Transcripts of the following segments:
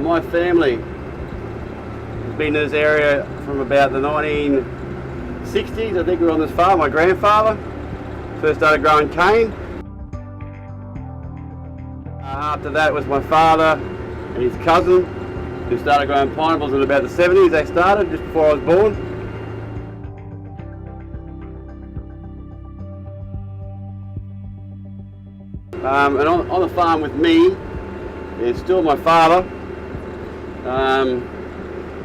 My family has been in this area from about the 1960s. I think we were on this farm. My grandfather first started growing cane. After that was my father and his cousin who started growing pineapples in about the 70s. They started just before I was born. And on the farm with me is still my father.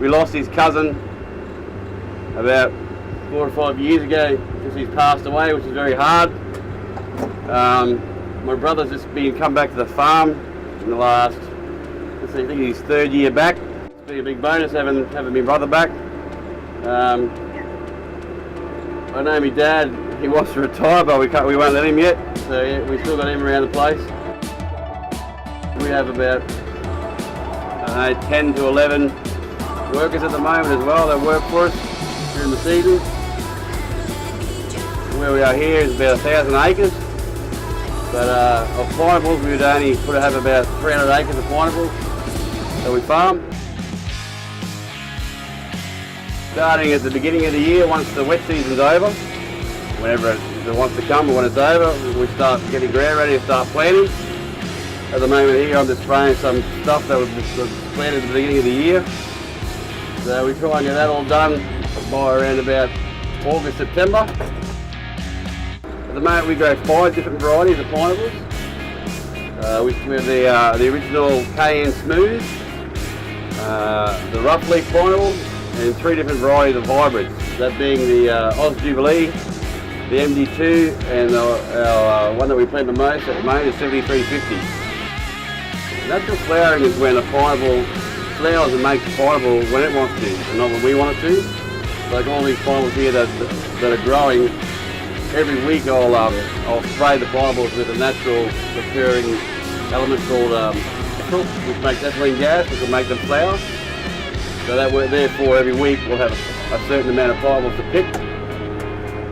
We lost his cousin about 4 or 5 years ago because he's passed away, which is very hard. My brother's just come back to the farm in the last, I think his 3rd year back. It's been a big bonus having my brother back. I know my dad, he wants to retire, but we won't let him yet. So yeah, we still got him around the place. We have about 10 to 11 workers at the moment as well that work for us during the season. Where we are here is about 1,000 acres. But of pineapples, we would only have about 300 acres of pineapples that we farm. Starting at the beginning of the year, once the wet season's over, whenever it wants to come or when it's over, we start getting ground ready to start planting. At the moment here, I'm just spraying some stuff that was planted at the beginning of the year. So we try and get that all done by around about August, September. At the moment we grow 5 different varieties of pineapples. We have the original Cayenne Smooth, the rough leaf pineapple, and 3 different varieties of hybrids. That being the Oz Jubilee, the MD2, and our one that we plant the most at the moment is 7350. Natural flowering is when a pineapple flowers and makes pineapple when it wants to, and not when we want it to. Like all these pineapples here that are growing, every week I'll spray the pineapples with a natural occurring element called ethyl, which makes ethylene gas, which will make them flower. So that therefore every week we'll have a certain amount of pineapples to pick.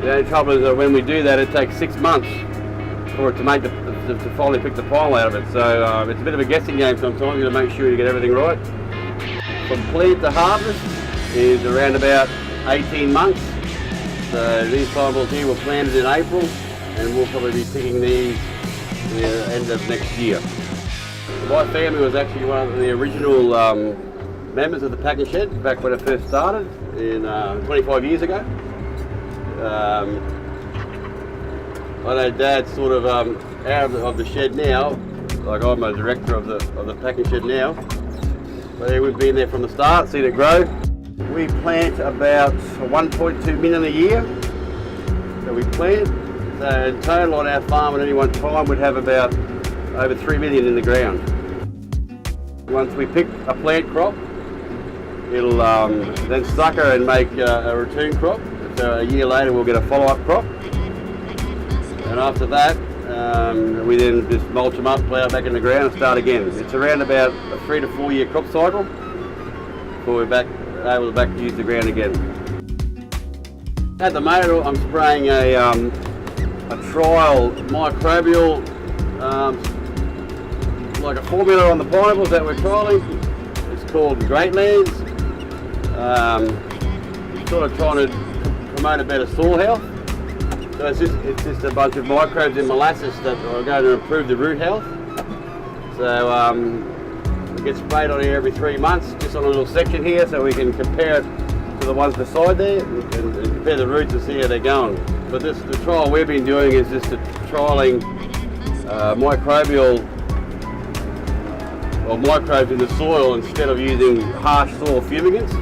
The only trouble is that when we do that, it takes 6 months for it to finally pick the pineapple out of it. So it's a bit of a guessing game sometimes. You got to make sure you get everything right. From plant to harvest is around about 18 months. So these pineapples here were planted in April, and we'll probably be picking these at the end of next year. My family was actually one of the original members of the packing shed back when it first started in 25 years ago. I know Dad's sort of out of the shed now. Like I'm a director of the packing shed now. But yeah, we've been there from the start, seen it grow. We plant about 1.2 million a year that we plant. So in total on our farm at any one time we'd have about over 3 million in the ground. Once we pick a plant crop, it'll then sucker and make a return crop. So a year later we'll get a follow-up crop. And after that, we then just mulch them up, plough back in the ground and start again. It's around about a 3 to 4 year crop cycle before we're able to use the ground again. At the moment I'm spraying a trial microbial, like a formula on the pineapples that we're trialling. It's called Greatlands. Sort of trying to promote a better soil health. So it's just a bunch of microbes in molasses that are going to improve the root health. So it gets sprayed on here every 3 months, just on a little section here, so we can compare it to the ones beside there and compare the roots and see how they're going. But the trial we've been doing is just trialling microbes in the soil instead of using harsh soil fumigants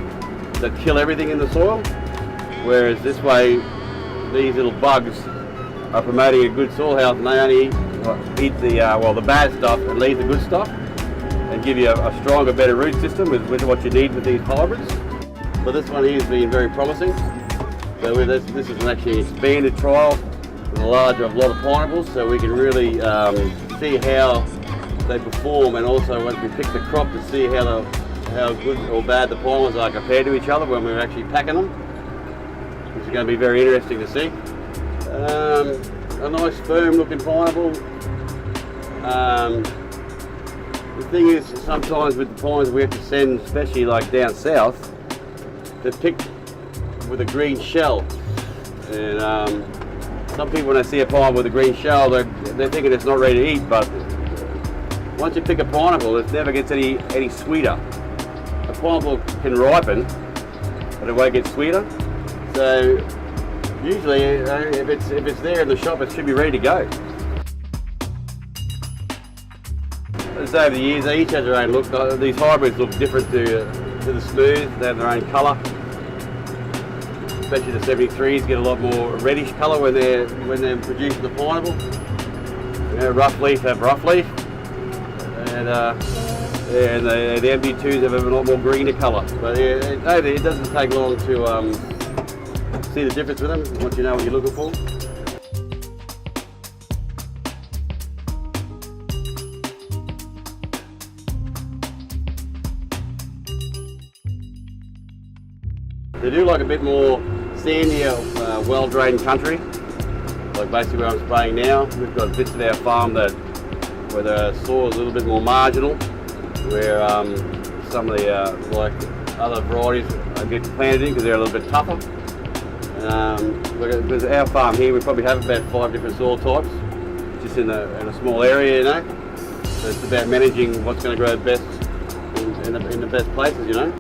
that kill everything in the soil. Whereas this way, these little bugs are promoting a good soil health, and they only eat the bad stuff and leave the good stuff, and give you a stronger, better root system with what you need with these hybrids. But this one here has been very promising. So this is an actually expanded trial with a lot of pineapples, so we can really see how they perform, and also once we pick the crop to see how good or bad the pineapples are compared to each other when we're actually packing them, which is going to be very interesting to see. A nice firm looking pineapple. The thing is, sometimes with the pines we have to send, especially like down south, they're picked with a green shell. And some people when they see a pine with a green shell, they're thinking it's not ready to eat, but once you pick a pineapple, it never gets any sweeter. A pineapple can ripen, but it won't get sweeter. So usually, if it's there in the shop, it should be ready to go. As over the years, they each have their own look. These hybrids look different to the smooth. They have their own colour. Especially the 73s get a lot more reddish colour when they're producing the pineapple. You know, rough leaf have rough leaf, and the MB2s have a lot more greener colour. But it doesn't take long to see the difference with them once you know what you're looking for. They do like a bit more sandier, well-drained country, like basically where I'm spraying now. We've got bits of our farm where the soil is a little bit more marginal, where some of the like other varieties get planted in because they're a little bit tougher. Because our farm here, we probably have about 5 different soil types, just in a small area, you know. So it's about managing what's going to grow best in the best places, you know.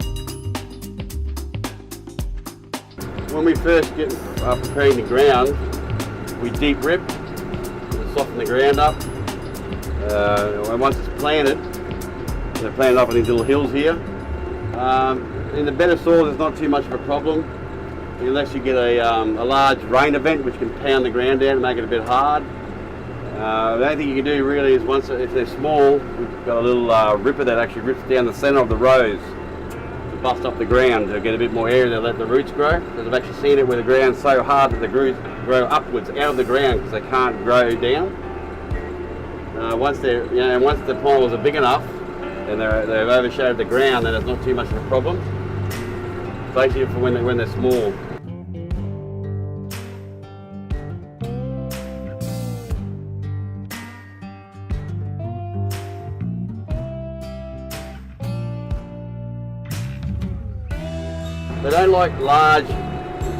When we first get preparing the ground, we deep rip, soften the ground up, and once it's planted, they're planted up on these little hills here. In the better soil, there's not too much of a problem, unless you get a large rain event which can pound the ground down and make it a bit hard. The only thing you can do really is if they're small, we've got a little ripper that actually rips down the centre of the rows, bust up the ground to get a bit more area to let the roots grow. Because I've actually seen it where the ground's so hard that the roots grow upwards out of the ground because they can't grow down. Once the pineapples are big enough and they've overshadowed the ground, then it's not too much of a problem. Basically for when they're small. They don't like large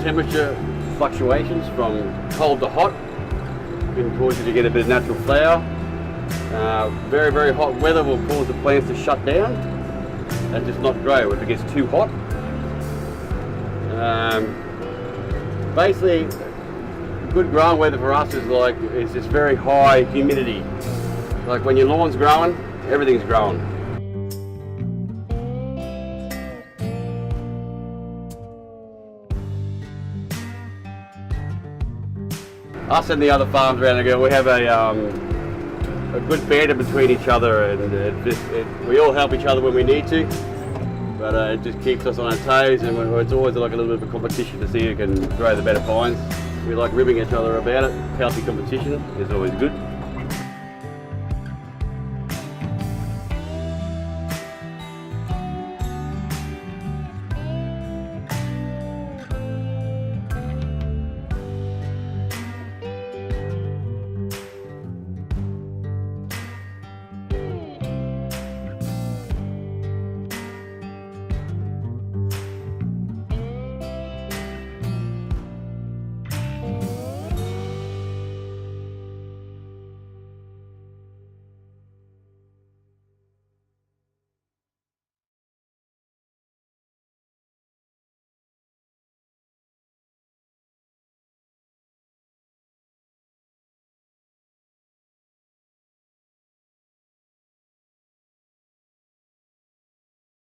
temperature fluctuations from cold to hot. It can cause you to get a bit of natural flower. Very, very hot weather will cause the plants to shut down and just not grow if it gets too hot. Basically, good growing weather for us is just very high humidity. Like when your lawn's growing, everything's growing. Us and the other farms around here, we have a good banter between each other, and we all help each other when we need to. But it just keeps us on our toes, and it's always like a little bit of a competition to see who can grow the better pines. We like ribbing each other about it. Healthy competition is always good.